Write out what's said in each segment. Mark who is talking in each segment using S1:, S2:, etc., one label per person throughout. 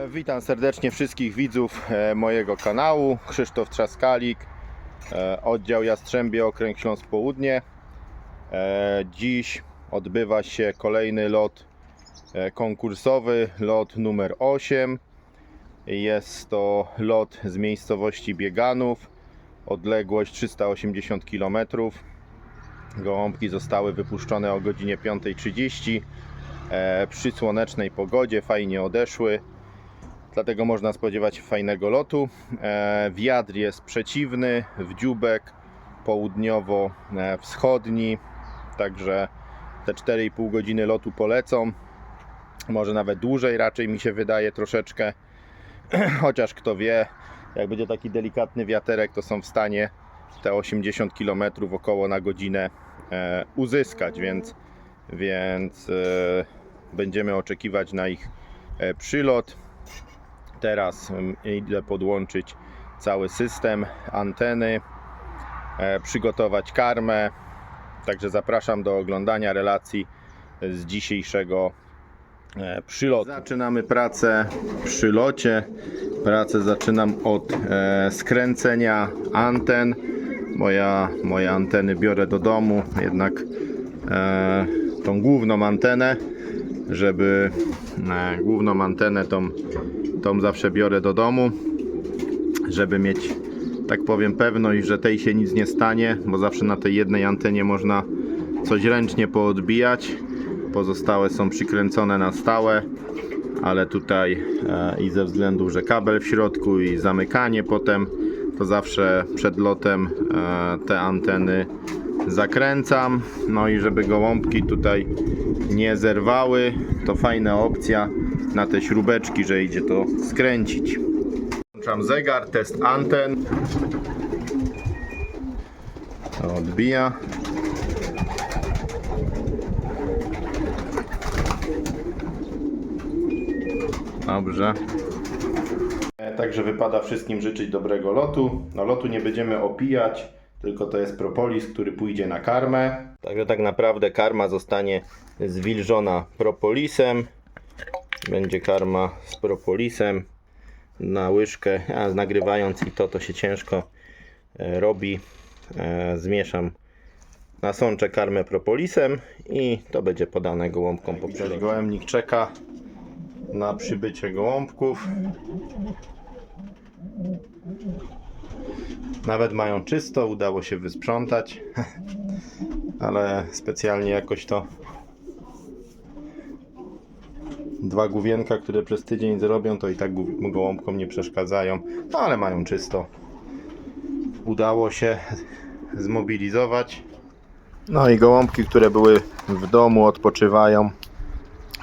S1: Witam serdecznie wszystkich widzów mojego kanału. Krzysztof Trzaskalik, oddział Jastrzębie, Okręg Śląsk Południe. Dziś odbywa się kolejny lot konkursowy, lot numer 8. Jest to lot z miejscowości Bieganów, odległość 380 km. Gołąbki zostały wypuszczone o godzinie 5:30 przy słonecznej pogodzie, fajnie odeszły. Dlatego można spodziewać się fajnego lotu. Wiatr jest przeciwny, w dzióbek południowo-wschodni, także te 4,5 godziny lotu polecą. Może nawet dłużej, raczej mi się wydaje troszeczkę. Chociaż kto wie, jak będzie taki delikatny wiaterek, to są w stanie te 80 km około na godzinę uzyskać, więc będziemy oczekiwać na ich przylot. Teraz idę podłączyć cały system, anteny, przygotować karmę. Także zapraszam do oglądania relacji z dzisiejszego przylotu. Zaczynamy pracę przy locie. Pracę zaczynam od skręcenia anten. Moje anteny biorę do domu, jednak tą główną antenę, żeby główną antenę tą zawsze biorę do domu, żeby mieć, tak powiem, pewność, że tej się nic nie stanie, bo zawsze na tej jednej antenie można coś ręcznie poodbijać. Pozostałe są przykręcone na stałe, ale tutaj i ze względu, że kabel w środku i zamykanie potem, to zawsze przed lotem te anteny zakręcam. No i żeby gołąbki tutaj nie zerwały, to fajna opcja na te śrubeczki, że idzie to skręcić. Włączam zegar, test anten. To odbija. Dobrze. Także wypada wszystkim życzyć dobrego lotu. Na lotu nie będziemy opijać, tylko to jest propolis, który pójdzie na karmę. Także tak naprawdę karma zostanie zwilżona propolisem. Będzie karma z propolisem na łyżkę. A nagrywając i to się ciężko robi. Zmieszam, nasączę karmę propolisem i to będzie podane gołąbkom po przylocie. Gołębnik czeka na przybycie gołąbków. Nawet mają czysto, udało się wysprzątać, ale specjalnie jakoś to dwa główienka, które przez tydzień zrobią, to i tak gołąbkom nie przeszkadzają, no ale mają czysto. Udało się zmobilizować. No i gołąbki, które były w domu, odpoczywają.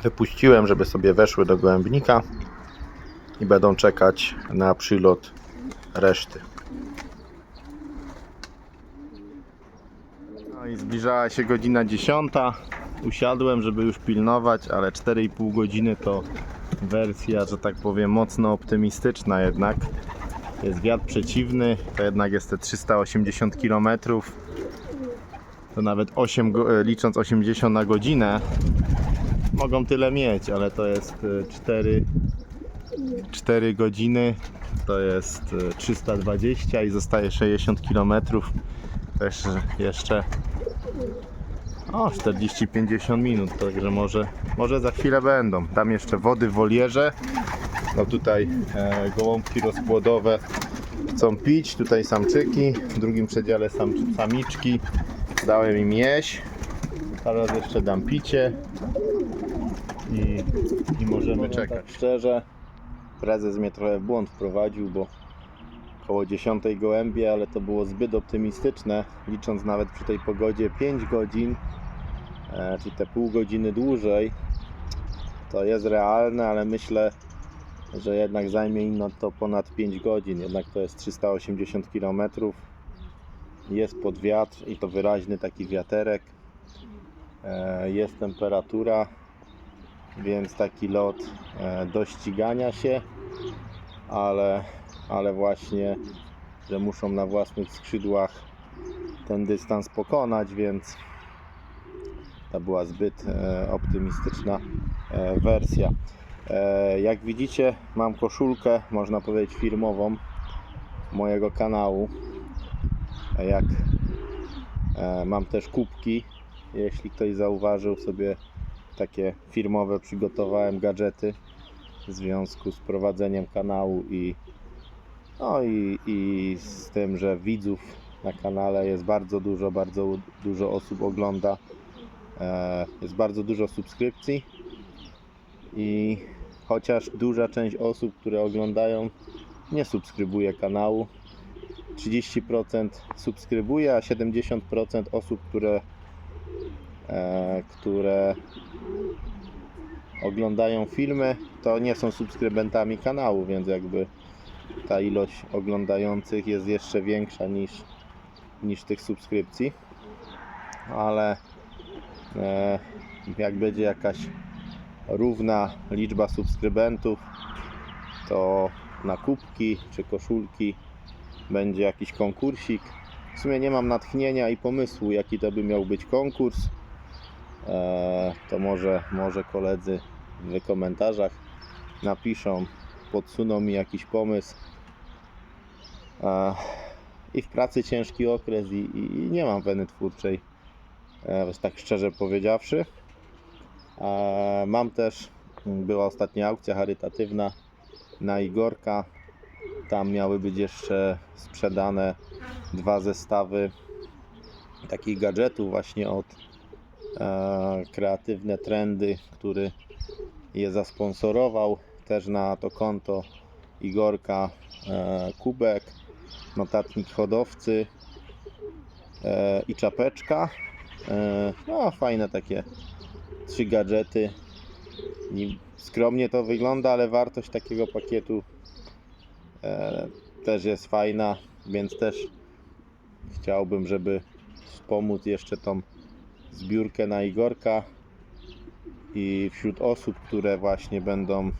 S1: Wypuściłem, żeby sobie weszły do gołębnika i będą czekać na przylot reszty. No i zbliżała się godzina 10. Usiadłem, żeby już pilnować, ale 4,5 godziny to wersja, że tak powiem, mocno optymistyczna jednak. Jest wiatr przeciwny, to jednak jest te 380 km. To nawet licząc 80 na godzinę mogą tyle mieć, ale to jest 4 godziny, to jest 320 i zostaje 60 km. Też jeszcze 40-50 minut, także może za chwilę będą. Tam jeszcze wody w wolierze. No tutaj gołąbki rozpłodowe chcą pić, tutaj samczyki, w drugim przedziale samiczki. Dałem im jeść, teraz jeszcze dam picie i możemy czekać. Szczerze, prezes mnie trochę w błąd wprowadził, bo około 10 gołębie, ale to było zbyt optymistyczne, licząc nawet przy tej pogodzie 5 godzin, czyli te pół godziny dłużej. To jest realne, ale myślę, że jednak zajmie im to ponad 5 godzin, jednak to jest 380 km. Jest pod wiatr i to wyraźny taki wiaterek. Jest temperatura, więc taki lot do ścigania się, ale właśnie, że muszą na własnych skrzydłach ten dystans pokonać, więc ta była zbyt optymistyczna wersja. Jak widzicie, mam koszulkę, można powiedzieć firmową mojego kanału. Mam też kubki, jeśli ktoś zauważył, sobie takie firmowe przygotowałem gadżety w związku z prowadzeniem kanału i z tym, że widzów na kanale jest bardzo dużo osób ogląda, jest bardzo dużo subskrypcji i chociaż duża część osób, które oglądają, nie subskrybuje kanału, 30% subskrybuje, a 70% osób, które oglądają filmy, to nie są subskrybentami kanału, więc jakby ta ilość oglądających jest jeszcze większa niż tych subskrypcji, ale jak będzie jakaś równa liczba subskrybentów, to na kubki czy koszulki będzie jakiś konkursik. W sumie nie mam natchnienia i pomysłu, jaki to by miał być konkurs. To może koledzy w komentarzach napiszą, podsuną mi jakiś pomysł. I w pracy ciężki okres i nie mam weny twórczej, tak szczerze powiedziawszy. Mam też, była ostatnia aukcja charytatywna na Igorka. Tam miały być jeszcze sprzedane 2 zestawy takich gadżetów właśnie od Kreatywne Trendy, który je zasponsorował. Też na to konto Igorka kubek, notatnik hodowcy i czapeczka. No fajne takie 3 gadżety. Skromnie to wygląda, ale wartość takiego pakietu też jest fajna, więc też chciałbym, żeby wspomóc jeszcze tą zbiórkę na Igorka i wśród osób, które właśnie będą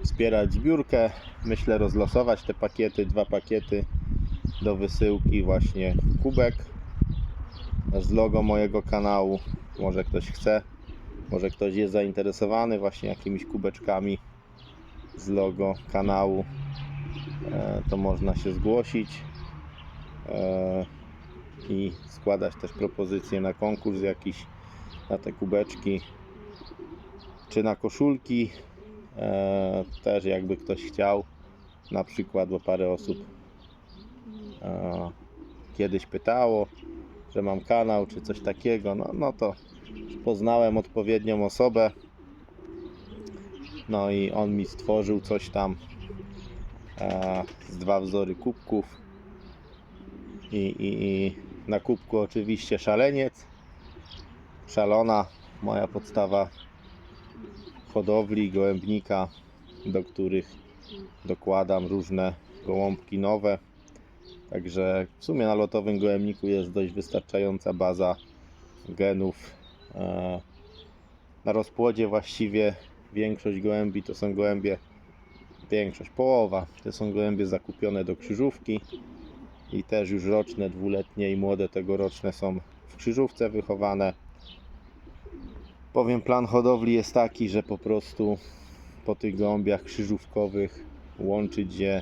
S1: wspierać zbiórkę, myślę rozlosować te pakiety, 2 pakiety do wysyłki, właśnie kubek z logo mojego kanału. Może ktoś chce, może ktoś jest zainteresowany właśnie jakimiś kubeczkami z logo kanału, to można się zgłosić i składać też propozycje na konkurs jakiś, na te kubeczki czy na koszulki. Też jakby ktoś chciał, na przykład, bo parę osób kiedyś pytało, że mam kanał czy coś takiego, no to poznałem odpowiednią osobę, no i on mi stworzył coś tam z 2 wzory kubków i na kubku oczywiście szaleniec, szalona, moja podstawa hodowli gołębnika, do których dokładam różne gołąbki nowe. Także w sumie na lotowym gołębniku jest dość wystarczająca baza genów. Na rozpłodzie właściwie większość gołębi to są gołębie, połowa to są gołębie zakupione do krzyżówki i też już roczne, 2-letnie i młode tegoroczne są w krzyżówce wychowane. Powiem, plan hodowli jest taki, że po prostu po tych gołębiach krzyżówkowych łączyć je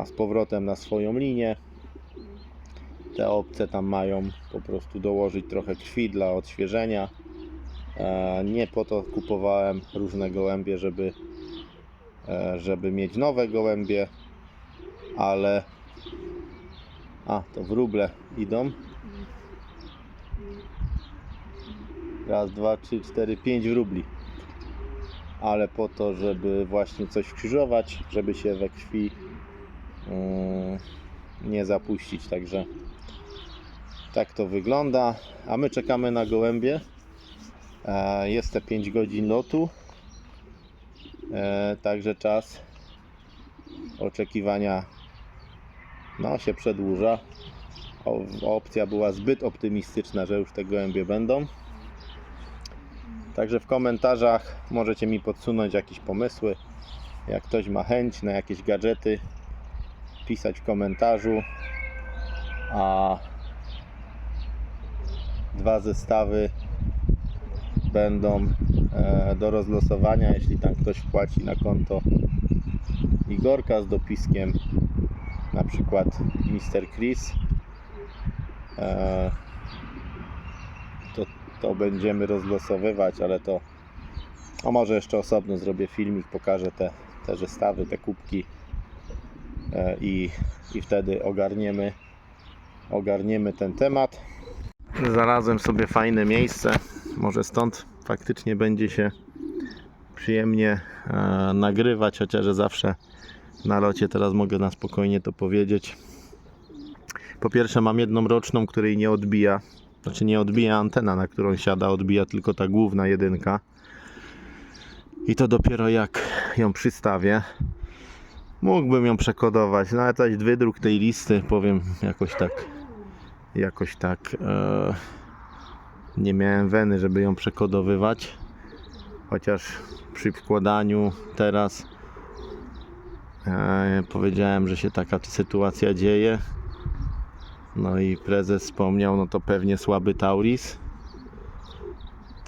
S1: z powrotem na swoją linię. Te obce tam mają po prostu dołożyć trochę krwi dla odświeżenia. Nie po to kupowałem różne gołębie, żeby mieć nowe gołębie, ale to wróble idą. Raz, 2, 3, 4, 5 wróbli. Ale po to, żeby właśnie coś wkrzyżować, żeby się we krwi nie zapuścić. Także tak to wygląda. A my czekamy na gołębie. Jest te 5 godzin lotu. Także czas oczekiwania się przedłuża. Opcja była zbyt optymistyczna, że już te gołębie będą. Także w komentarzach możecie mi podsunąć jakieś pomysły. Jak ktoś ma chęć na jakieś gadżety, pisać w komentarzu. A 2 zestawy będą do rozlosowania, jeśli tam ktoś wpłaci na konto Igorka z dopiskiem na przykład Mr. Chris, to będziemy rozlosowywać, ale to może jeszcze osobno zrobię filmik, pokażę te zestawy, te kubki i wtedy ogarniemy ten temat. Znalazłem sobie fajne miejsce, może stąd faktycznie będzie się przyjemnie nagrywać, chociaż zawsze na locie teraz mogę na spokojnie to powiedzieć. Po pierwsze mam jedną roczną, której nie odbija, znaczy nie odbija antena, na którą siada, odbija tylko ta główna jedynka. I to dopiero jak ją przystawię. Mógłbym ją przekodować, no ale coś wydruk tej listy, powiem jakoś tak nie miałem weny, żeby ją przekodowywać. Chociaż przy wkładaniu teraz powiedziałem, że się taka sytuacja dzieje. No i prezes wspomniał, no to pewnie słaby Tauris.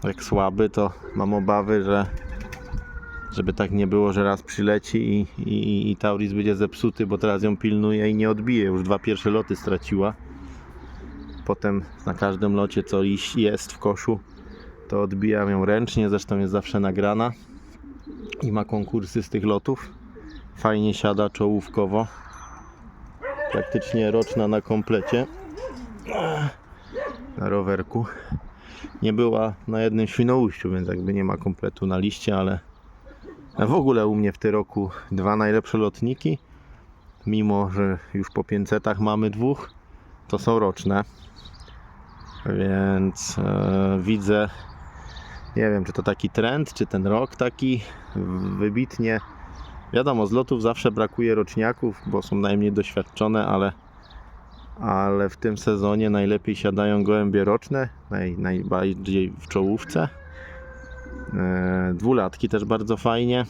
S1: Jak słaby, to mam obawy, żeby tak nie było, że raz przyleci i Tauris będzie zepsuty, bo teraz ją pilnuje i nie odbije. Już 2 pierwsze loty straciła. Potem na każdym locie, co jest w koszu, to odbijam ją ręcznie. Zresztą jest zawsze nagrana i ma konkursy z tych lotów. Fajnie siada czołówkowo. Praktycznie roczna na komplecie. Na rowerku. Nie była na jednym Świnoujściu, więc jakby nie ma kompletu na liście, ale w ogóle u mnie w tym roku 2 najlepsze lotniki. Mimo że już po 500 mamy 2, to są roczne. Więc widzę, nie wiem, czy to taki trend, czy ten rok taki wybitnie. Wiadomo, z lotów zawsze brakuje roczniaków, bo są najmniej doświadczone, ale w tym sezonie najlepiej siadają gołębie roczne, najbardziej w czołówce. 2-latki też bardzo fajnie.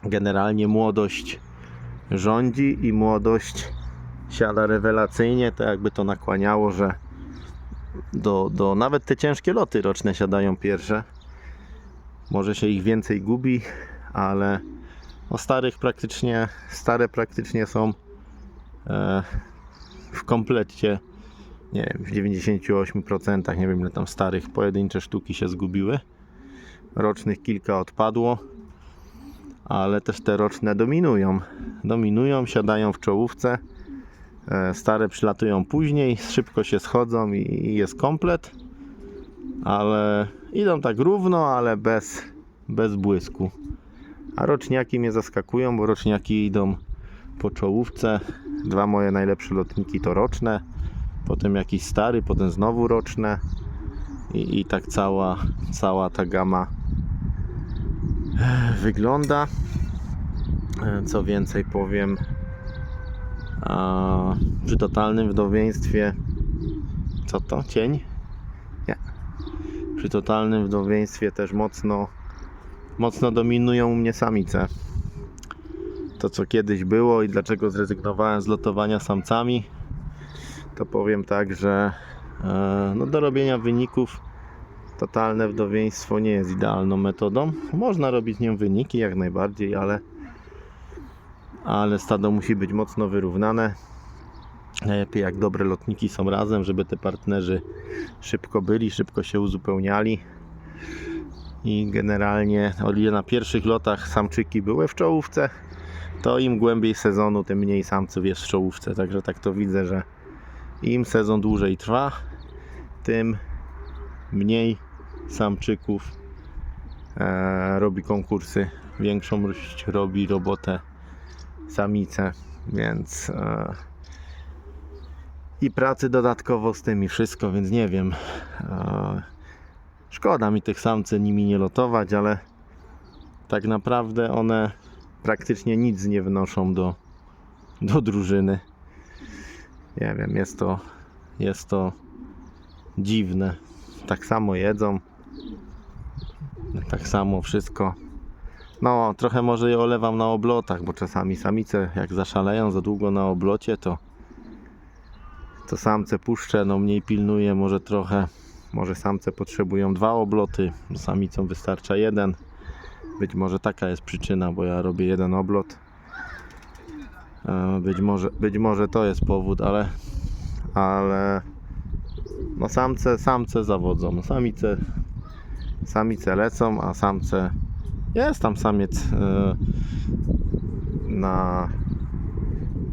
S1: Generalnie młodość rządzi i młodość siada rewelacyjnie, to jakby to nakłaniało, że nawet te ciężkie loty roczne siadają pierwsze. Może się ich więcej gubi, ale stare praktycznie są w komplecie, nie wiem, w 98%, nie wiem ile tam starych, pojedyncze sztuki się zgubiły. Rocznych kilka odpadło, ale też te roczne dominują, siadają w czołówce. Stare przylatują później, szybko się schodzą i jest komplet, ale idą tak równo, ale bez błysku. A roczniaki mnie zaskakują, bo roczniaki idą po czołówce. 2 moje najlepsze lotniki to roczne, potem jakiś stary, potem znowu roczne i tak cała ta gama wygląda. Co więcej powiem, przy totalnym wdowieństwie, co to? Cień? Nie. Przy totalnym wdowieństwie też mocno dominują u mnie samice. To co kiedyś było i dlaczego zrezygnowałem z lotowania samcami, to powiem tak, że do robienia wyników totalne wdowieństwo nie jest idealną metodą. Można robić nią wyniki jak najbardziej, ale stado musi być mocno wyrównane. Najlepiej jak dobre lotniki są razem, żeby te partnerzy szybko byli, szybko się uzupełniali. I generalnie o ile na pierwszych lotach samczyki były w czołówce, to im głębiej sezonu, tym mniej samców jest w czołówce. Także tak to widzę, że im sezon dłużej trwa, tym mniej samczyków robi konkursy. Większą robi robotę samice, więc i pracy dodatkowo z tym i wszystko, więc nie wiem. Szkoda mi tych samcy nimi nie lotować, ale tak naprawdę one praktycznie nic nie wnoszą do drużyny. Nie wiem, jest to dziwne. Tak samo jedzą, tak samo wszystko. No, trochę może je olewam na oblotach, bo czasami samice jak zaszaleją za długo na oblocie, to samce puszczę, no mniej pilnuję może trochę Może samce potrzebują 2 obloty, samicom wystarcza 1. Być może taka jest przyczyna, bo ja robię 1 oblot. Być może to jest powód, ale no samce zawodzą. No samice lecą, a samce... Jest tam samiec na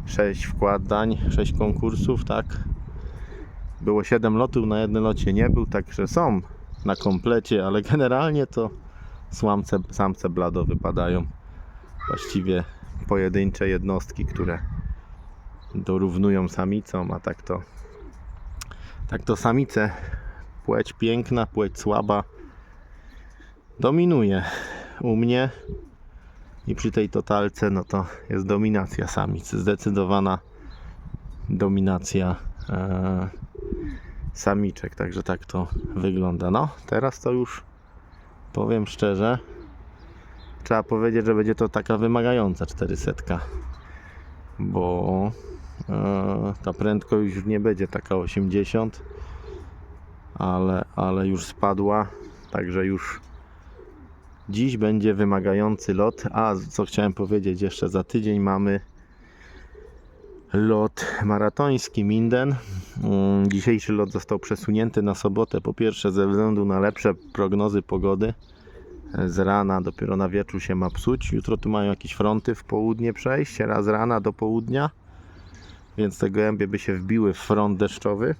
S1: 6 wkładań, 6 konkursów, tak? Było 7 lotów, na jednym locie nie był, także są na komplecie, ale generalnie to samce blado wypadają. Właściwie pojedyncze jednostki, które dorównują samicom, a tak to samice, płeć piękna, płeć słaba, dominuje u mnie i przy tej totalce no to jest dominacja samic, zdecydowana dominacja samiczek, także tak to wygląda. No teraz to już powiem szczerze, trzeba powiedzieć, że będzie to taka wymagająca 400, bo ta prędkość już nie będzie taka 80, ale już spadła, także już dziś będzie wymagający lot. A co chciałem powiedzieć, jeszcze za tydzień mamy lot maratoński Minden. Dzisiejszy lot został przesunięty na sobotę, po pierwsze ze względu na lepsze prognozy pogody. Z rana dopiero na wieczór się ma psuć. Jutro tu mają jakieś fronty w południe przejść, raz z rana do południa, więc te gołębie by się wbiły w front deszczowy.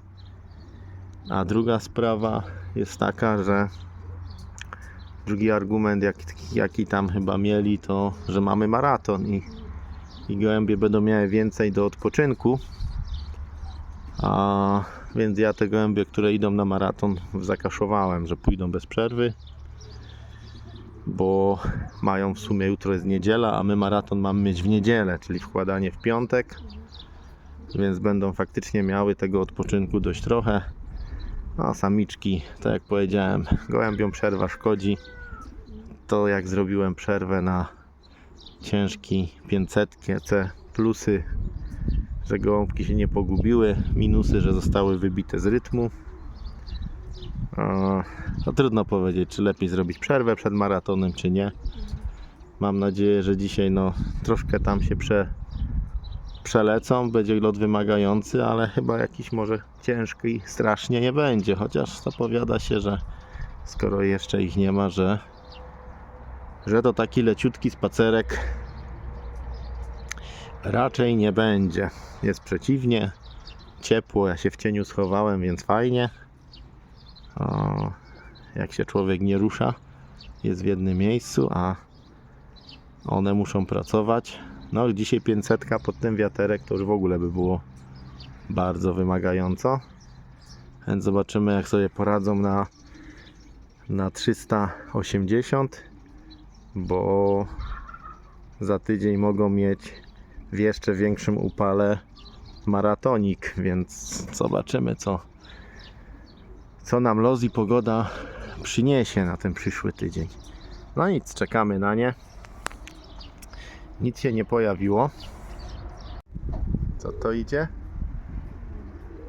S1: A druga sprawa jest taka, że drugi argument, jaki tam chyba mieli, to że mamy maraton i gołębie będą miały więcej do odpoczynku. A więc ja te gołębie, które idą na maraton, zakaszowałem, że pójdą bez przerwy, bo mają w sumie, jutro jest niedziela, a my maraton mamy mieć w niedzielę, czyli wkładanie w piątek, więc będą faktycznie miały tego odpoczynku dość trochę. No samiczki, tak jak powiedziałem, gołębiom przerwa szkodzi. To jak zrobiłem przerwę na ciężki 500, C plusy, że gołąbki się nie pogubiły, minusy, że zostały wybite z rytmu. No trudno powiedzieć, czy lepiej zrobić przerwę przed maratonem, czy nie. Mam nadzieję, że dzisiaj no troszkę tam się przelecą, będzie lot wymagający, ale chyba jakiś może ciężki strasznie nie będzie, chociaż zapowiada się, że skoro jeszcze ich nie ma, że to taki leciutki spacerek raczej nie będzie. Jest przeciwnie, ciepło, ja się w cieniu schowałem, więc fajnie. Jak się człowiek nie rusza, jest w jednym miejscu, a one muszą pracować. No dzisiaj 500 pod ten wiaterek to już w ogóle by było bardzo wymagająco. Więc zobaczymy, jak sobie poradzą na 380, bo za tydzień mogą mieć w jeszcze większym upale maratonik, więc zobaczymy, co nam los i pogoda przyniesie na ten przyszły tydzień. No nic, czekamy na nie. Nic się nie pojawiło. Co to idzie?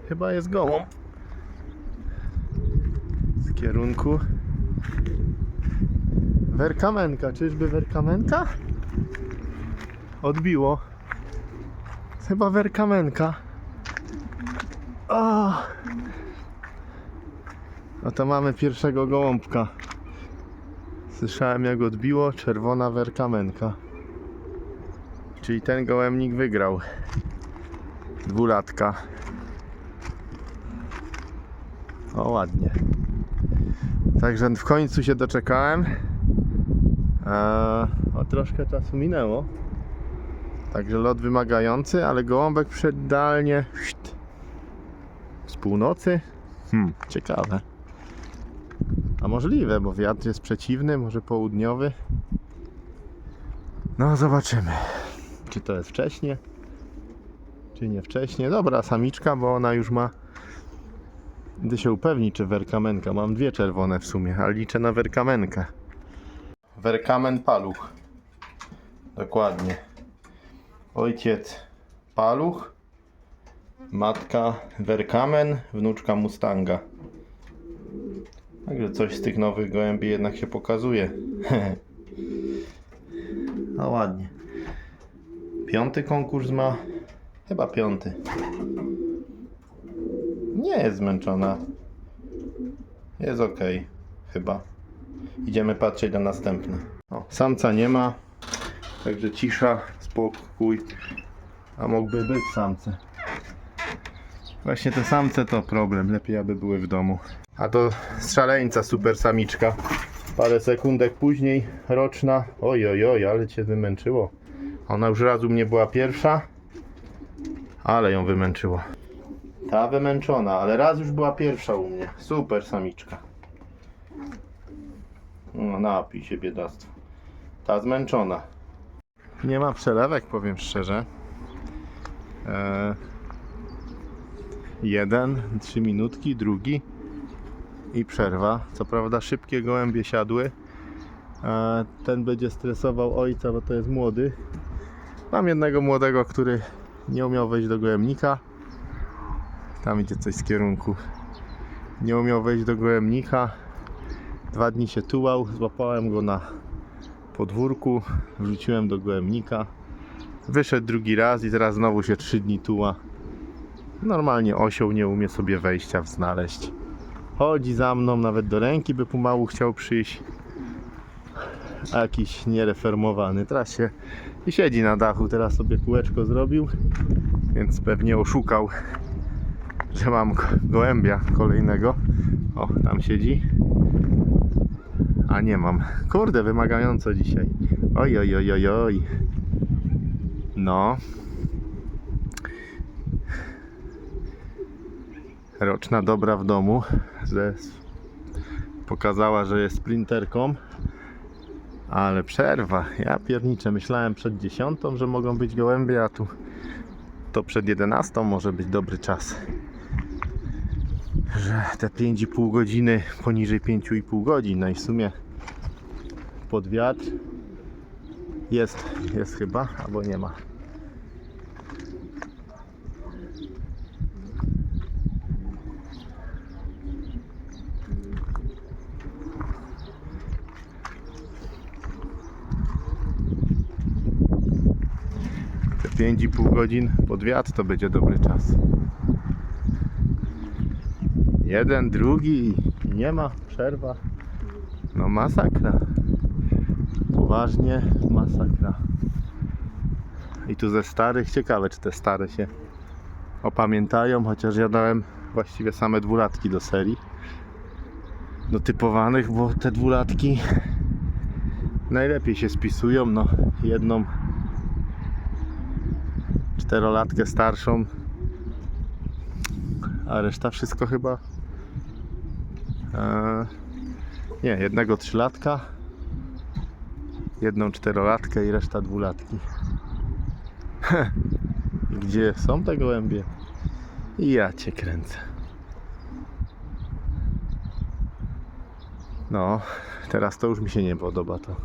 S1: Chyba jest gołąb. Z kierunku Werkamenka. Czyżby Werkamenka? Odbiło. Chyba Werkamenka. O! No to mamy pierwszego gołąbka. Słyszałem, jak odbiło, czerwona Werkamenka. Czyli ten gołębnik wygrał. 2-latka. O, ładnie. Także w końcu się doczekałem. Troszkę czasu minęło. Także lot wymagający, ale gołąbek przyszedł idealnie z północy. Ciekawe. A możliwe, bo wiatr jest przeciwny, może południowy. No zobaczymy, czy to jest wcześnie, czy nie wcześnie. Dobra, samiczka, bo ona już ma... Idę się upewnić, czy Werkamenka. Mam 2 czerwone w sumie, ale liczę na Werkamenkę. Werkamen paluch. Dokładnie. Ojciec paluch, matka Werkamen, wnuczka Mustanga. Także coś z tych nowych gołębi jednak się pokazuje. No ładnie. 5. konkurs ma. Chyba 5. Nie jest zmęczona. Jest ok. Chyba. Idziemy patrzeć na następne. O, samca nie ma. Także cisza, spokój. A mógłby być samce. Właśnie te samce to problem. Lepiej aby były w domu. A to szaleńca, super samiczka. Parę sekundek później, roczna. Oj, oj, oj, ale cię wymęczyło. Ona już raz u mnie była pierwsza. Ale ją wymęczyło. Ta wymęczona, ale raz już była pierwsza u mnie. Super samiczka. No, napij się, biedactwo. Ta zmęczona. Nie ma przelewek, powiem szczerze. Jeden, 3 minutki, drugi i przerwa. Co prawda szybkie gołębie siadły. Ten będzie stresował ojca, bo to jest młody. Mam jednego młodego, który nie umiał wejść do gołębnika. Tam idzie coś z kierunku. Nie umiał wejść do gołębnika. 2 dni się tułał. Złapałem go na podwórku. Wrzuciłem do gołębnika. Wyszedł drugi raz i teraz znowu się 3 dni tuła. Normalnie osioł, nie umie sobie wejścia znaleźć. Chodzi za mną, nawet do ręki by pomału chciał przyjść. A jakiś niereformowany. Teraz się i siedzi na dachu. Teraz sobie kółeczko zrobił. Więc pewnie oszukał, że mam gołębia kolejnego. O, tam siedzi. A nie mam. Kurde, wymagająco dzisiaj. Oj, oj, oj, oj, oj. No. Roczna dobra w domu. Pokazała, że jest sprinterką. Ale przerwa. Ja pierniczę. Myślałem przed 10, że mogą być gołębie, a tu to przed 11 może być dobry czas. Że te 5,5 godziny, poniżej 5,5 godzin, no i w sumie pod wiatr jest chyba, albo nie ma. Te 5,5 godzin pod wiatr to będzie dobry czas. Jeden, drugi i nie ma, przerwa. No masakra. Poważnie masakra. I tu ze starych, ciekawe czy te stare się opamiętają, chociaż ja dałem właściwie same 2-latki do serii. Do typowanych, bo te 2-latki najlepiej się spisują. No jedną 4-latkę starszą, a reszta wszystko chyba nie, jednego 3-latka, jedną 4-latkę i reszta 2-latki. Gdzie są te gołębie? I ja cię kręcę. No, teraz to już mi się nie podoba to.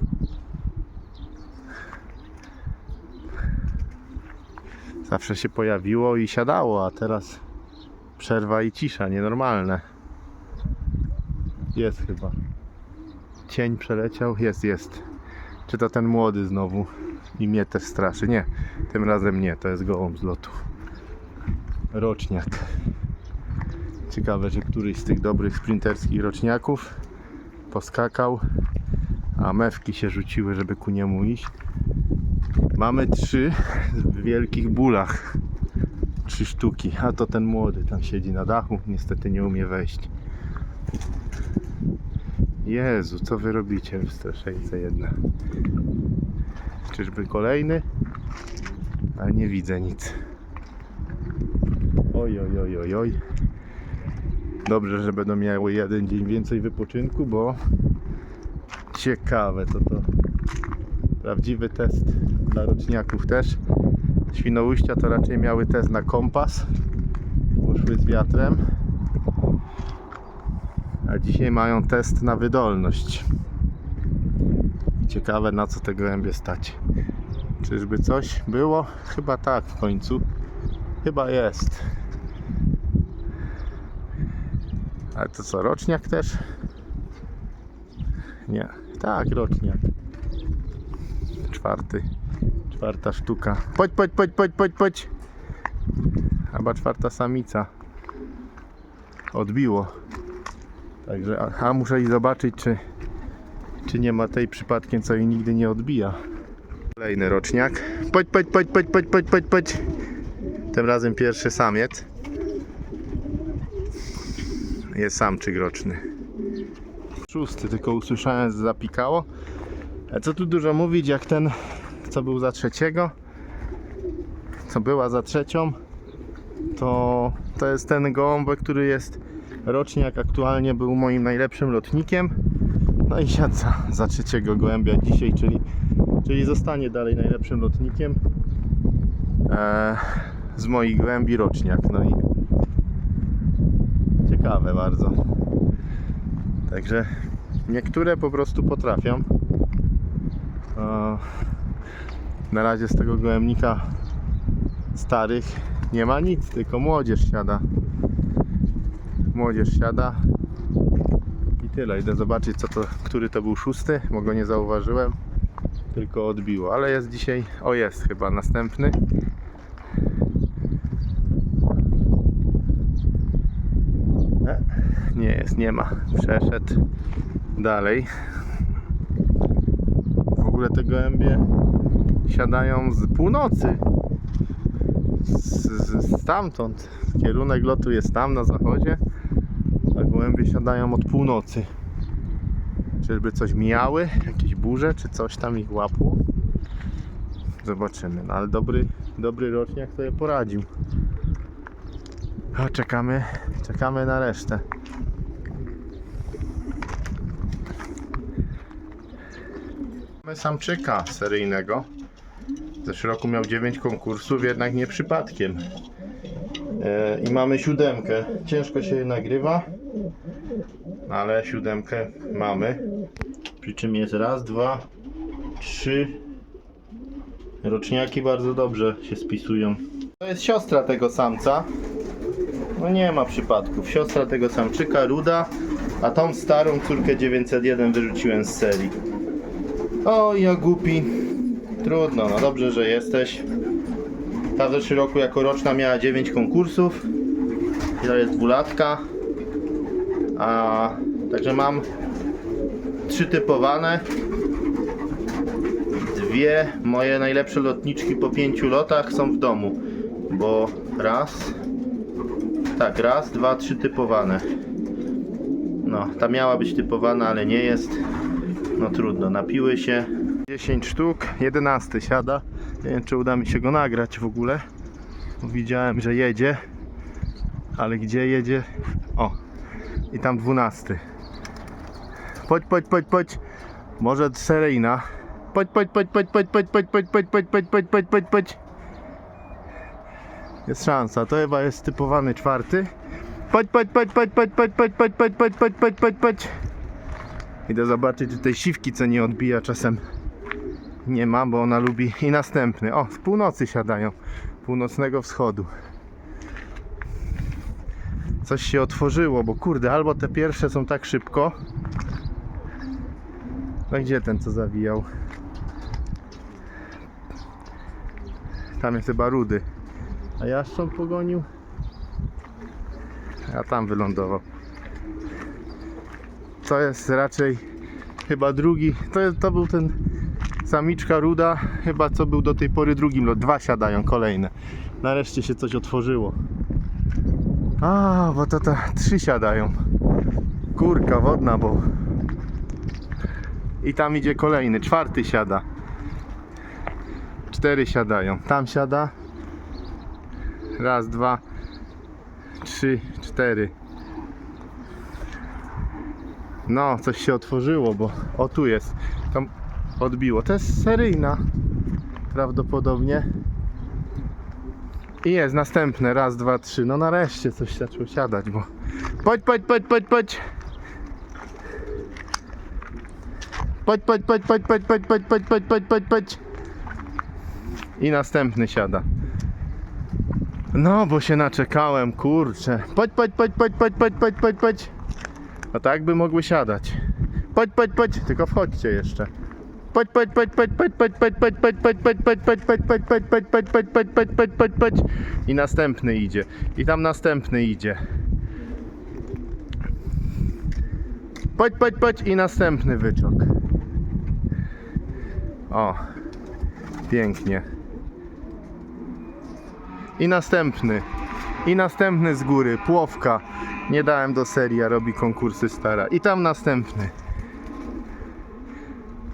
S1: Zawsze się pojawiło i siadało, a teraz przerwa i cisza, nienormalne. Jest chyba. Cień przeleciał, jest. Czy to ten młody znowu? I mnie też straszy. Nie, tym razem nie, to jest gołąb z lotu. Roczniak. Ciekawe, że któryś z tych dobrych sprinterskich roczniaków poskakał, a mewki się rzuciły, żeby ku niemu iść. Mamy 3 w wielkich bólach. 3 sztuki, a to ten młody tam siedzi na dachu, niestety nie umie wejść. Jezu, co wy robicie w straszejce jedna? Czyżby kolejny? Ale nie widzę nic. Oj, oj, oj, oj, oj. Dobrze, że będą miały 1 dzień więcej wypoczynku, bo ciekawe to prawdziwy test dla roczniaków też. Świnoujścia to raczej miały test na kompas, poszły z wiatrem, a dzisiaj mają test na wydolność. I ciekawe, na co te gołębie stać. Czyżby coś było? Chyba tak w końcu. Chyba jest. Ale to co, roczniak też? Nie, tak, roczniak. Czwarta sztuka. Podź. Chyba czwarta samica. Odbiło. Także, muszę i zobaczyć, czy nie ma tej przypadkiem, co jej nigdy nie odbija. Kolejny roczniak. Podź. Tym razem pierwszy samiec. Jest samczyk roczny. Szósty, tylko usłyszałem, że zapikało. A co tu dużo mówić, jak ten, co był za trzeciego, co była za trzecią, to jest ten gołąbek, który jest roczniak, aktualnie był moim najlepszym lotnikiem. No i siadł za trzeciego gołębia dzisiaj, czyli zostanie dalej najlepszym lotnikiem z moich gołębi roczniak. No i ciekawe bardzo. Także niektóre po prostu potrafią. Na razie z tego gołębnika starych nie ma nic, tylko młodzież siada. I tyle. Idę zobaczyć, który to był szósty, bo go nie zauważyłem, tylko odbiło. Ale jest dzisiaj, jest chyba następny. Nie jest, nie ma. Przeszedł dalej. W ogóle te gołębie siadają z północy. Stamtąd. Kierunek lotu jest tam na zachodzie, a gołębie siadają od północy. Czyżby coś mijały? Jakieś burze, czy coś tam ich łapło? Zobaczymy. No, ale dobry roczniak sobie poradził. A czekamy na resztę. Mamy samczyka seryjnego. W zeszłym roku miał 9 konkursów, jednak nie przypadkiem. I mamy 7. Ciężko się je nagrywa, ale 7 mamy. Przy czym jest raz, 2, 3 roczniaki, bardzo dobrze się spisują. To jest siostra tego samca. No nie ma przypadków. Siostra tego samczyka, ruda, a tą starą córkę 901 wyrzuciłem z serii. O, ja głupi. Trudno, no dobrze, że jesteś. Ta w zeszłym roku jako roczna miała 9 konkursów. I to jest 2-latka. Także mam 3 typowane. 2 moje najlepsze lotniczki po 5 lotach są w domu. Bo raz, 2, 3 typowane. No, ta miała być typowana, ale nie jest. No trudno, napiły się. 10 sztuk, 11 siada. Nie wiem, czy uda mi się go nagrać w ogóle. Bo widziałem, że jedzie. Ale gdzie jedzie? O! I tam 12. Podź. Może seryjna. Podź. Jest szansa, to chyba jest typowany 4. Podź. Idę zobaczyć, czy tej siwki, co nie odbija, czasem nie ma, bo ona lubi. I następny. O, z północy siadają. Północnego wschodu. Coś się otworzyło, bo kurde, albo te pierwsze są tak szybko. No gdzie ten, co zawijał? Tam jest chyba rudy. A jaszcząb pogonił? A tam wylądował. To jest raczej chyba drugi. To był ten samiczka ruda, chyba co był do tej pory drugim lot. 2 siadają kolejne. Nareszcie się coś otworzyło. Bo to 3 siadają. Kurka wodna, bo i tam idzie kolejny, 4 siada. 4 siadają. Tam siada. Raz, 2, 3, 4. No, coś się otworzyło, bo tu jest. Tam odbiło. To jest seryjna. Prawdopodobnie. I jest następne. Raz, 2, 3. No nareszcie coś zaczęło siadać, bo... Podź. I następny siada. No, bo się naczekałem, kurczę. Podź. No tak by mogły siadać. Podź, tylko wchodźcie jeszcze. Podź. I następny idzie. I tam następny idzie. Podź i następny wyczok. O, pięknie. I następny. I następny z góry, płowka. Nie dałem do serii, a robi konkursy stara. I tam następny.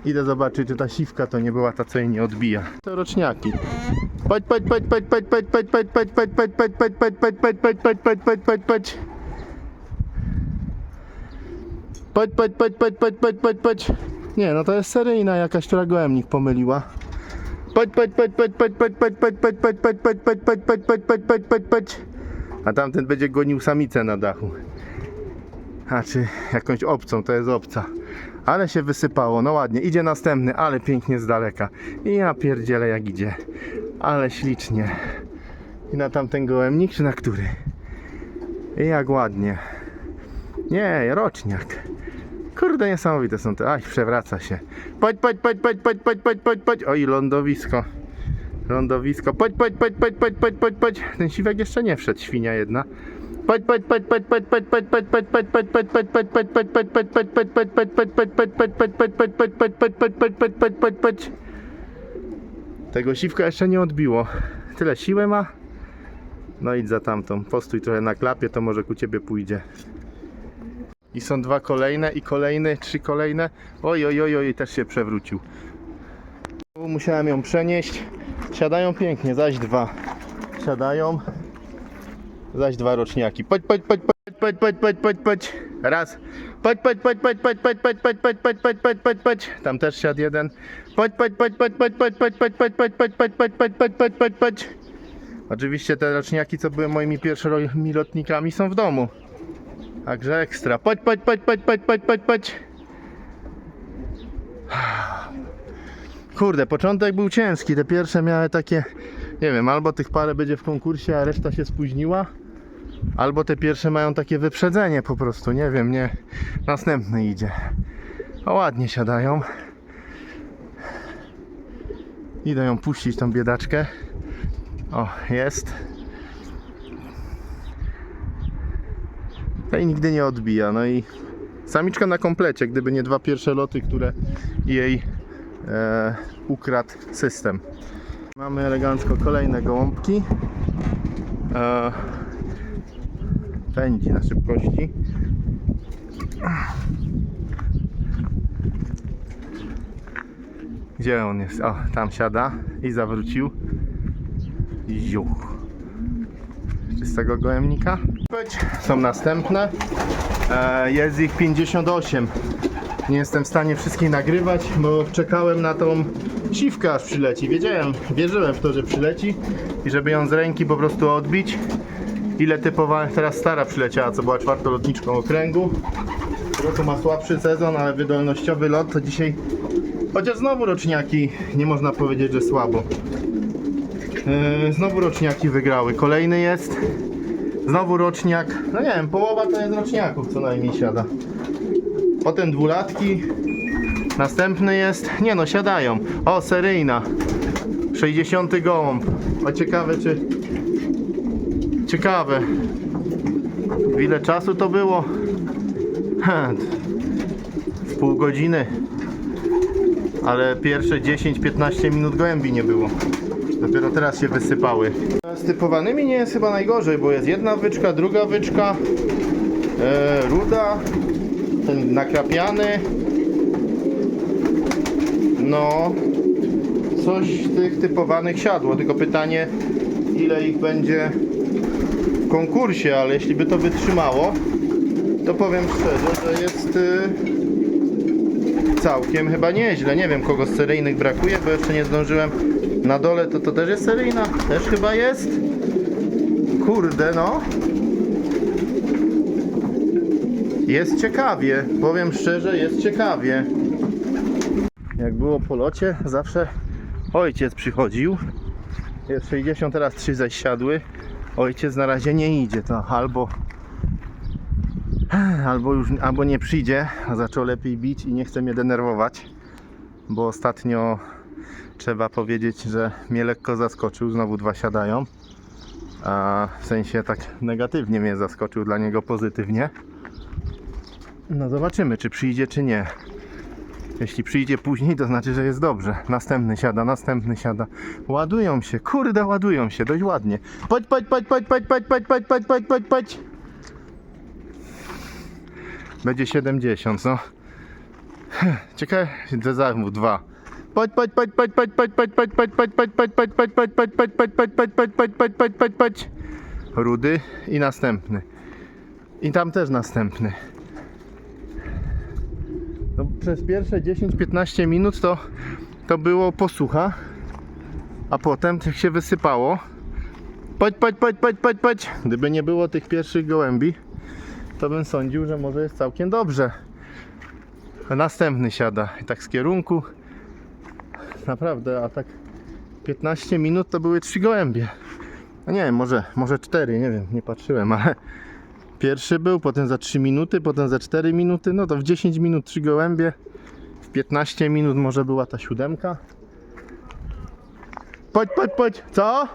S1: Idę zobaczyć, czy ta siwka to nie była ta, co jej nie odbija. To roczniaki. Podź. Podź. Nie, no to jest seryjna jakaś, która gołębnik pomyliła. Podź. A tamten będzie gonił samicę na dachu. A czy jakąś obcą, to jest obca. Ale się wysypało, no ładnie. Idzie następny, ale pięknie z daleka. I ja pierdzielę jak idzie. Ale ślicznie. I na tamten gołębnik, czy na który? I jak ładnie. Nie, roczniak. Kurde, niesamowite są te. Aj, przewraca się. Podź. Oj, lądowisko. Podź. Ten siwek jeszcze nie wszedł, świnia jedna. Podź. Tego siwka jeszcze nie odbiło. Tyle siły ma. No idź za tamtą. Postój trochę na klapie, to może ku ciebie pójdzie. I są dwa kolejne i kolejne, trzy kolejne. Oj, też się przewrócił. Musiałem ją przenieść. Siadają pięknie, zaś dwa. Siadają. Zaś dwa roczniaki. Podź. Raz. Podź. Tam też siadł jeden. Podź. Oczywiście te roczniaki, co były moimi pierwszymi lotnikami, są w domu. Także ekstra. Podź. Kurde, początek był ciężki. Te pierwsze miały takie, nie wiem, albo tych parę będzie w konkursie, a reszta się spóźniła, albo te pierwsze mają takie wyprzedzenie po prostu, nie wiem, nie. Następny idzie. O, ładnie siadają. Idę ją puścić, tą biedaczkę. O, jest. Tej nigdy nie odbija, no i samiczka na komplecie, gdyby nie dwa pierwsze loty, które jej ukradł system. Mamy elegancko kolejne gołąbki. Pędzi na szybkości. Gdzie on jest? O, tam siada i zawrócił. Ziuch. Z tego gołębnika. Są następne. Jest ich 58. Nie jestem w stanie wszystkich nagrywać, bo czekałem na tą siwkę, aż przyleci. Wierzyłem w to, że przyleci i żeby ją z ręki po prostu odbić. Ile typowanych, teraz stara przyleciała, co była czwartolotniczką okręgu. Tu ma słabszy sezon, ale wydolnościowy lot to dzisiaj, chociaż znowu roczniaki, nie można powiedzieć, że słabo. Znowu roczniaki wygrały. Kolejny jest. Znowu roczniak. No nie wiem, połowa to jest roczniaków co najmniej siada. Potem dwulatki. Następny jest. Nie no, siadają. O, seryjna. 60 gołąb. O, ciekawe czy... Ciekawe. W ile czasu to było? W pół godziny. Ale pierwsze 10-15 minut gołębi nie było. Dopiero teraz się wysypały. Z typowanymi nie jest chyba najgorzej, bo jest jedna wyczka, druga wyczka, ruda, ten nakrapiany. No, coś z tych typowanych siadło, tylko pytanie, ile ich będzie w konkursie, ale jeśli by to wytrzymało, to powiem szczerze, że jest całkiem chyba nieźle. Nie wiem, kogo z seryjnych brakuje, bo jeszcze nie zdążyłem. Na dole to też jest seryjna? Też chyba jest? Kurde, no. Jest ciekawie. Powiem szczerze, jest ciekawie. Jak było po locie, zawsze ojciec przychodził. Jest 60, teraz 3 zaś siadły. Ojciec na razie nie idzie. To Albo nie przyjdzie, a zaczął lepiej bić i nie chce mnie denerwować, bo ostatnio trzeba powiedzieć, że mnie lekko zaskoczył, znowu dwa siadają, a w sensie tak negatywnie mnie zaskoczył, dla niego pozytywnie. No zobaczymy, czy przyjdzie, czy nie. Jeśli przyjdzie później, to znaczy, że jest dobrze. Następny siada. Ładują się, kurde, ładują się dość ładnie. Chodź. Będzie 70, no. Ciekawe, zezawód 2. Chodź. Rudy i następny. I tam też następny. No, przez pierwsze 10-15 minut to było posłucha, a potem się wysypało. Chodź. Gdyby nie było tych pierwszych gołębi, to bym sądził, że może jest całkiem dobrze. A następny siada i tak z kierunku. Naprawdę, a tak 15 minut to były 3 gołębie. A nie wiem, może 4, nie wiem, nie patrzyłem, ale pierwszy był, potem za 3 minuty, potem za 4 minuty, no to w 10 minut 3 gołębie. W 15 minut może była ta 7. Chodź, co?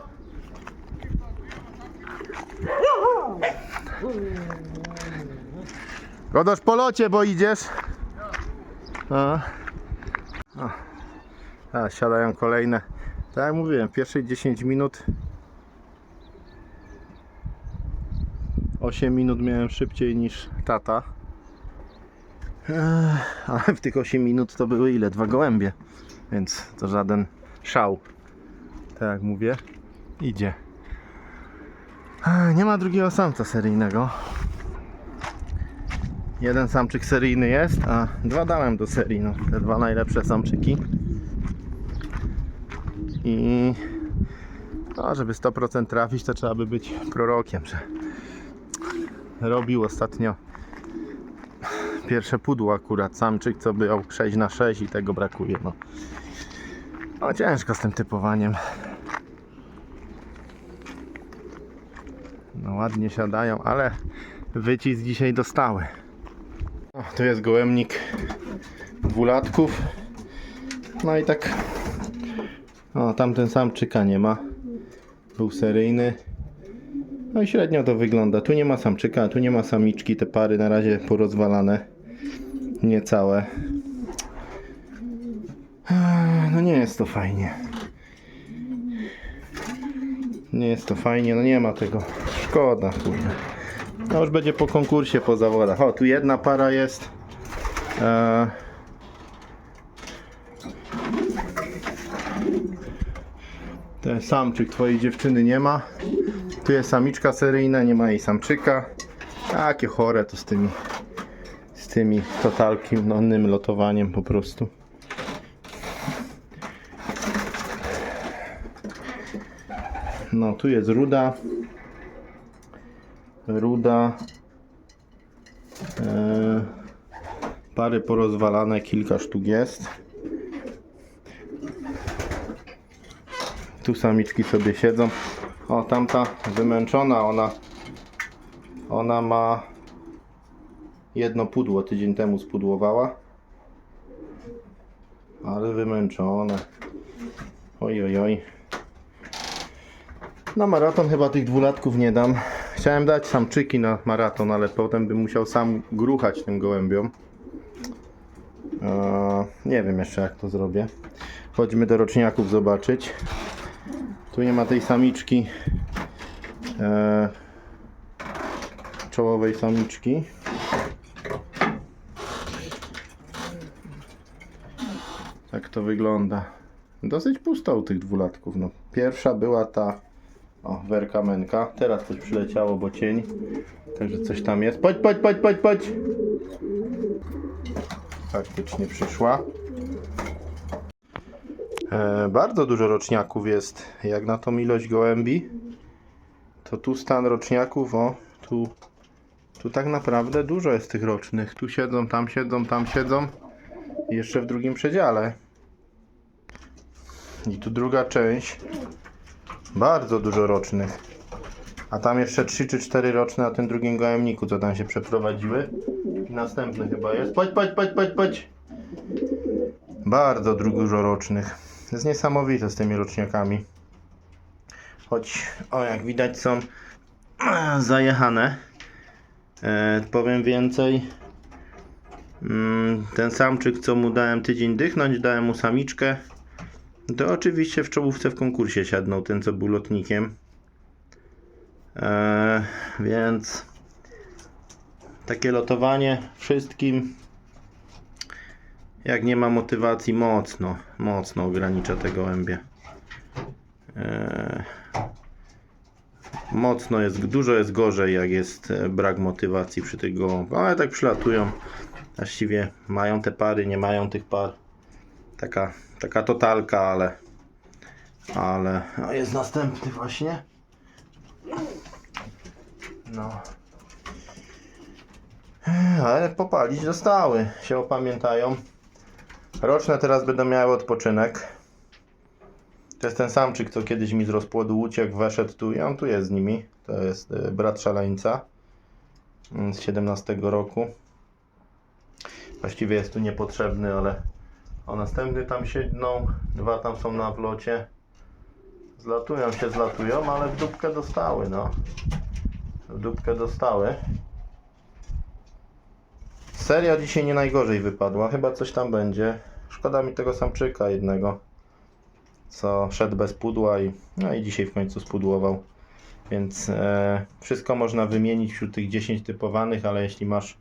S1: Godasz po locie, bo idziesz. A, siadają kolejne. Tak jak mówiłem, pierwsze 10 minut 8 minut miałem szybciej niż tata. Ale w tych 8 minut to były ile? 2 gołębie. Więc to żaden szał. Tak jak mówię, idzie. Nie ma drugiego samca seryjnego. Jeden samczyk seryjny jest, a 2 dałem do serii. No, te 2 najlepsze samczyki. I no, żeby 100% trafić, to trzeba by być prorokiem, że robił ostatnio pierwsze pudło akurat samczyk, co był 6/6 i tego brakuje. No ciężko z tym typowaniem. No ładnie siadają, ale wycisk dzisiaj dostały. O, tu jest gołębnik 2-latków. No i tak. O, tamten samczyka nie ma. Był seryjny. No i średnio to wygląda. Tu nie ma samczyka, tu nie ma samiczki. Te pary na razie porozwalane. Niecałe. No nie jest to fajnie. Nie jest to fajnie, no nie ma tego. Szkoda, kurde. No już będzie po konkursie, po zawodach. O, tu jedna para jest. Ten samczyk twojej dziewczyny nie ma. Tu jest samiczka seryjna, nie ma jej samczyka. Takie chore to z tymi totalnym lotowaniem po prostu. No tu jest ruda. Pary porozwalane, kilka sztuk jest. Tu samiczki sobie siedzą. O, tamta wymęczona, ona ma jedno pudło, tydzień temu spudłowała. Ale wymęczone. Oj. Na maraton chyba tych 2-latków nie dam. Chciałem dać samczyki na maraton, ale potem bym musiał sam gruchać tym gołębiom. Nie wiem jeszcze jak to zrobię. Chodźmy do roczniaków zobaczyć. Tu nie ma tej samiczki. Czołowej samiczki. Tak to wygląda. Dosyć pusto u tych 2-latków. No. Pierwsza była ta werka męka. Teraz coś przyleciało, bo cień. Także coś tam jest. Chodź. Faktycznie przyszła. Bardzo dużo roczniaków jest. Jak na tą ilość gołębi, to tu stan roczniaków, tu tak naprawdę dużo jest tych rocznych. Tu siedzą, tam siedzą. I jeszcze w drugim przedziale. I tu druga część. Bardzo dużo rocznych. A tam jeszcze 3 czy 4 roczne na tym drugim gołębniku, co tam się przeprowadziły. I następny chyba jest. Chodź. Bardzo dużo rocznych. To jest niesamowite z tymi roczniakami. Choć, o jak widać, są zajechane. Powiem więcej. Ten samczyk, co mu dałem tydzień dychnąć, dałem mu samiczkę. To oczywiście w czołówce w konkursie siadnął, ten co był lotnikiem. Więc takie lotowanie wszystkim, jak nie ma motywacji, mocno ogranicza te gołębie. Dużo jest gorzej, jak jest brak motywacji przy tych gołąbach, ale tak przylatują. Właściwie mają te pary, nie mają tych par. Taka totalka, ale o, jest następny właśnie. No. Ale popalić zostały, się opamiętają. Roczne teraz będą miały odpoczynek. To jest ten samczyk, co kiedyś mi z rozpłodu uciekł, weszedł tu i on tu jest z nimi. To jest brat szaleńca z 17 roku. Właściwie jest tu niepotrzebny, ale o, następny tam siedną, 2 tam są na wlocie. Zlatują, ale w dupkę dostały, no. W dupkę dostały. Seria dzisiaj nie najgorzej wypadła, chyba coś tam będzie. Szkoda mi tego samczyka jednego, co szedł bez pudła i dzisiaj w końcu spudłował. Więc wszystko można wymienić wśród tych 10 typowanych, ale jeśli masz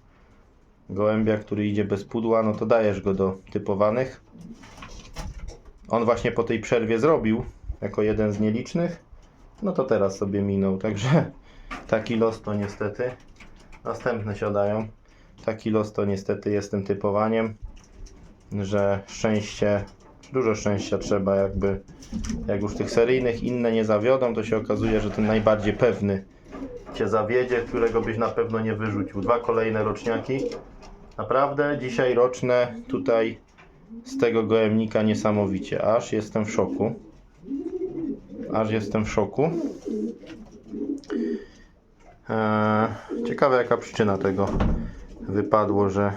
S1: gołębia, który idzie bez pudła, no to dajesz go do typowanych. On właśnie po tej przerwie zrobił, jako jeden z nielicznych, no to teraz sobie minął, także taki los to niestety. Następne siadają. Taki los to niestety jest tym typowaniem, że dużo szczęścia trzeba, jak już tych seryjnych inne nie zawiodą, to się okazuje, że ten najbardziej pewny cię zawiedzie, którego byś na pewno nie wyrzucił. 2 kolejne roczniaki. Naprawdę dzisiaj roczne tutaj z tego gołębnika niesamowicie. Aż jestem w szoku. Ciekawe, jaka przyczyna tego wypadło, że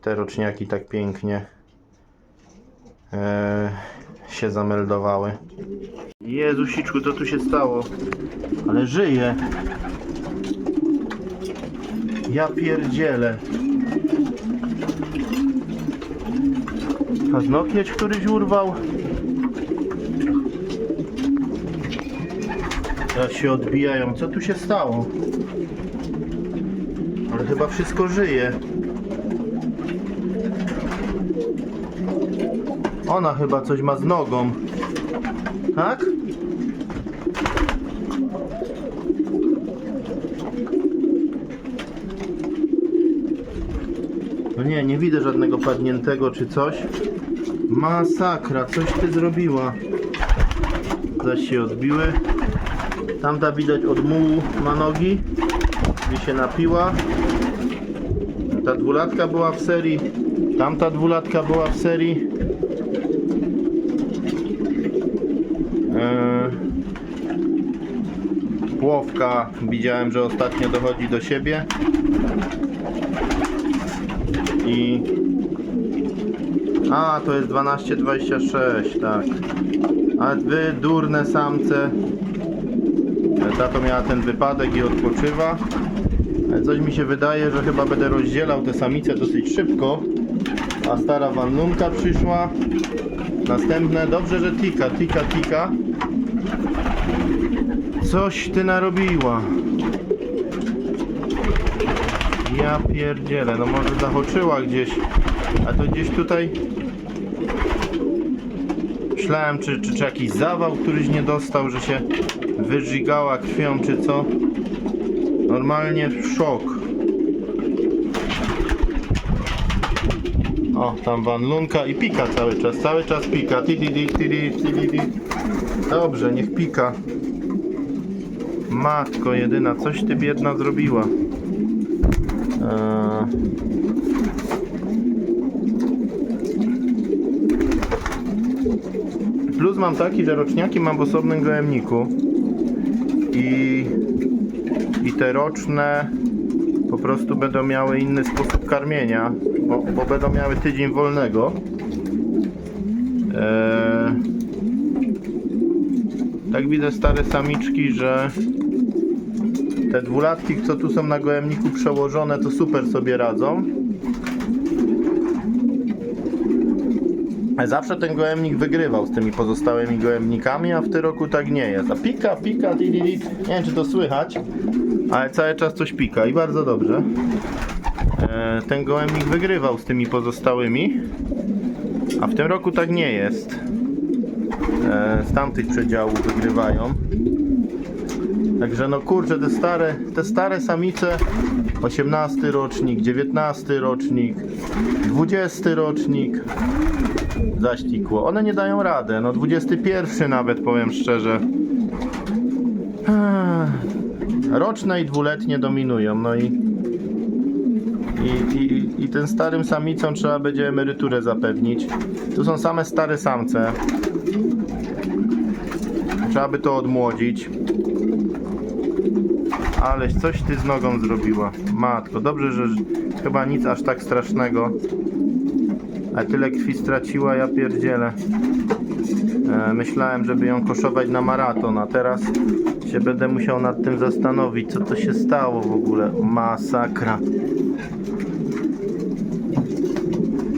S1: te roczniaki tak pięknie się zameldowały. Jezusiczku, co tu się stało? Ale żyje. Ja pierdzielę. Paznokieć któryś urwał. Teraz się odbijają. Co tu się stało? Ale chyba wszystko żyje. Ona chyba coś ma z nogą. Tak? No nie widzę żadnego padniętego czy coś. Masakra, coś ty zrobiła. Zaś się odbiły. Tamta widać od mułu ma nogi. Gdzie się napiła. Ta 2-latka była w serii. Tamta 2-latka była w serii. Płowka widziałem, że ostatnio dochodzi do siebie. To jest 12-26, tak. A wy durne samce. Tato miała ten wypadek i odpoczywa. Ale coś mi się wydaje, że chyba będę rozdzielał te samice dosyć szybko. A stara wannunka przyszła. Następne, dobrze, że tika. Coś ty narobiła. Ja pierdzielę, no może zahaczyła gdzieś. A to gdzieś tutaj. Myślałem, czy jakiś zawał któryś nie dostał, że się wyżygała krwią, czy co. Normalnie szok. O, tam wannunka i pika cały czas pika. Dobrze, niech pika. Matko jedyna, coś ty biedna zrobiła. Plus mam taki, że roczniaki mam w osobnym gołębniku i te roczne po prostu będą miały inny sposób karmienia, bo będą miały tydzień wolnego. Tak widzę stare samiczki, że te dwulatki, co tu są na gołębniku przełożone, to super sobie radzą. Zawsze ten gołębnik wygrywał z tymi pozostałymi gołębnikami, a w tym roku tak nie jest. A pika, nie wiem czy to słychać, ale cały czas coś pika i bardzo dobrze. Ten gołębnik wygrywał z tymi pozostałymi, a w tym roku tak nie jest. Z tamtych przedziałów wygrywają. Także no kurczę, te stare samice, 18 rocznik, 19 rocznik, 20 rocznik, zaśtikło. One nie dają rady, no 21 nawet, powiem szczerze. Roczne i dwuletnie dominują, no i tym starym samicom trzeba będzie emeryturę zapewnić. Tu są same stare samce. Trzeba by to odmłodzić. Aleś coś ty z nogą zrobiła. Matko, dobrze, że chyba nic aż tak strasznego. Ale tyle krwi straciła, ja pierdzielę. Myślałem, żeby ją koszować na maraton, a teraz się będę musiał nad tym zastanowić, co to się stało w ogóle. Masakra.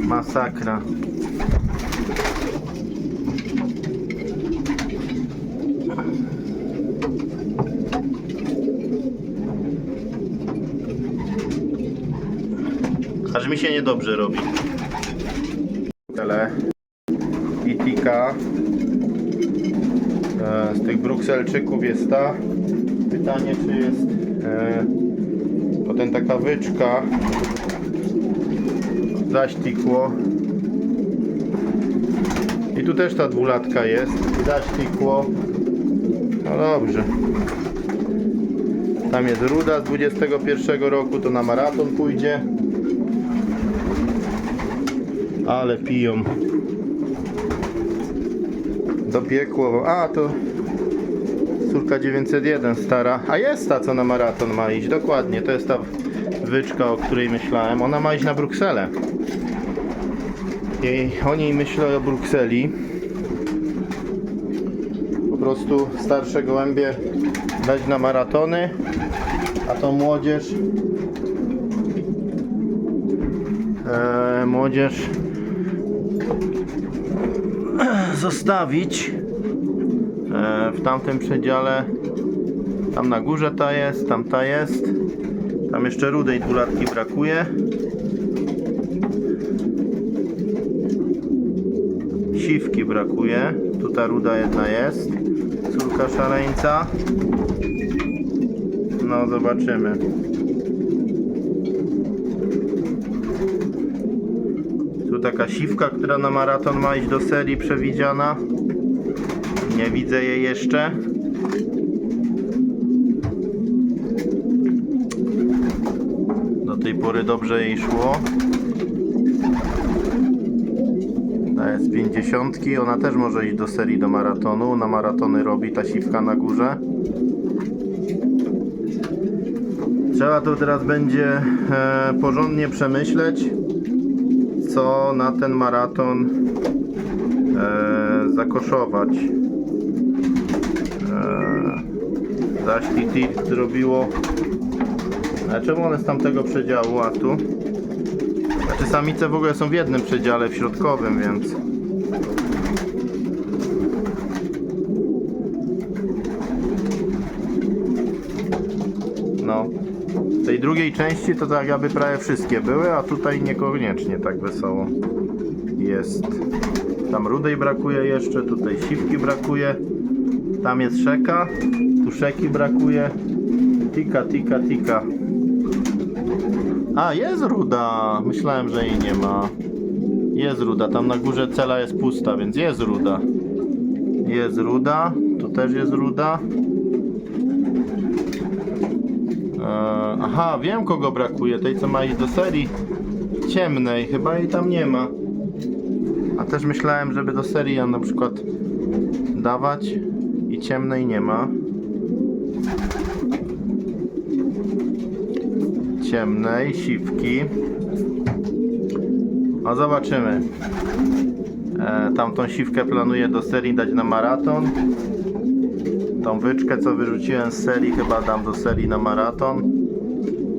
S1: Masakra. Aż mi się niedobrze robi. Tyle. I tika. Z tych brukselczyków jest ta. Pytanie, czy jest potem taka wyczka. Zaśtikło. I tu też ta dwulatka jest. Zaśtikło. No dobrze. Tam jest ruda z 21 roku, to na maraton pójdzie. Ale piją. Dopiekło. A to córka 901 stara. A jest ta, co na maraton ma iść. Dokładnie. To jest ta wyczka, o której myślałem. Ona ma iść na Brukselę. I o niej myślę, o Brukseli. Po prostu starsze gołębie dać na maratony, a to młodzież zostawić w tamtym przedziale. Tam na górze ta jest, tam ta jest. Tam jeszcze rudej dwulatki brakuje. Siwki brakuje. Tu ta ruda jedna jest. Córka szaleńca. No zobaczymy. Tu taka siwka, która na maraton ma iść do serii przewidziana. Nie widzę jej jeszcze. Do tej pory dobrze jej szło. Ta jest 50. Ona też może iść do serii do maratonu. Na maratony robi ta siwka na górze. Trzeba to teraz będzie porządnie przemyśleć, co na ten maraton zakoszować. Zaś TT zrobiło. A czemu one z tamtego przedziału, a tu? Znaczy samice w ogóle są w jednym przedziale, w środkowym, więc no. W tej drugiej części to tak jakby prawie wszystkie były, a tutaj niekoniecznie tak wesoło jest. Tam rudej brakuje jeszcze, tutaj siwki brakuje. Tam jest szeka, tu szeki brakuje. Tika, tika, tika. A, jest ruda. Myślałem, że jej nie ma. Jest ruda. Tam na górze cela jest pusta, więc jest ruda. Jest ruda. Tu też jest ruda. Aha, wiem kogo brakuje. Tej, co ma iść do serii ciemnej. Chyba jej tam nie ma. A też myślałem, żeby do serii ją na przykład dawać i ciemnej nie ma. ciemnej, siwki. No zobaczymy. Tamtą siwkę planuję do serii dać na maraton. Tą wyczkę, co wyrzuciłem z serii, chyba dam do serii na maraton.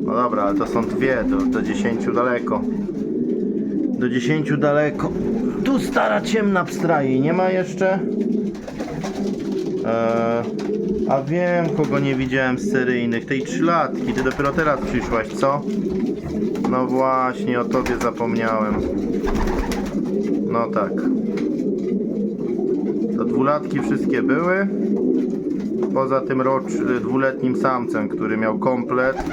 S1: No dobra, ale to są dwie, do 10 daleko. Do 10 daleko. Tu stara ciemna pstrai, nie ma jeszcze? A wiem, kogo nie widziałem z seryjnych, tej 3-latki, ty dopiero teraz przyszłaś, co? No właśnie, o tobie zapomniałem. No tak. To 2-latki wszystkie były. Poza tym dwuletnim samcem, który miał komplet.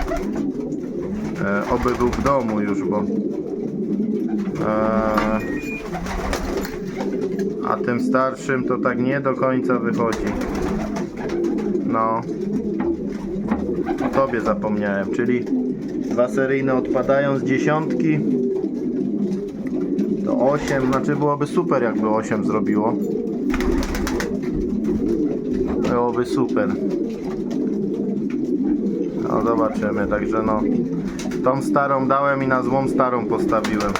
S1: Oby był w domu już, bo a tym starszym to tak nie do końca wychodzi. No, o tobie zapomniałem, czyli 2 seryjne odpadają z 10. To 8, znaczy byłoby super, jakby 8 zrobiło. Byłoby super. No zobaczymy, także no, tą starą dałem i na złą starą postawiłem.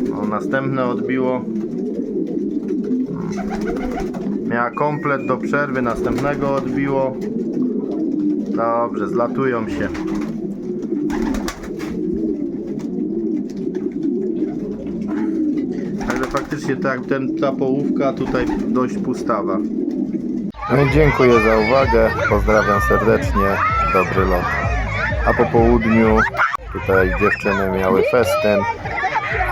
S1: No, następne odbiło. Miała komplet do przerwy, następnego odbiło. Dobrze, zlatują się. Ale faktycznie tak, ta połówka tutaj dość pustawa. Dziękuję za uwagę, pozdrawiam serdecznie, dobry lot. A po południu tutaj dziewczyny miały festyn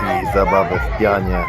S1: i zabawę w pianie.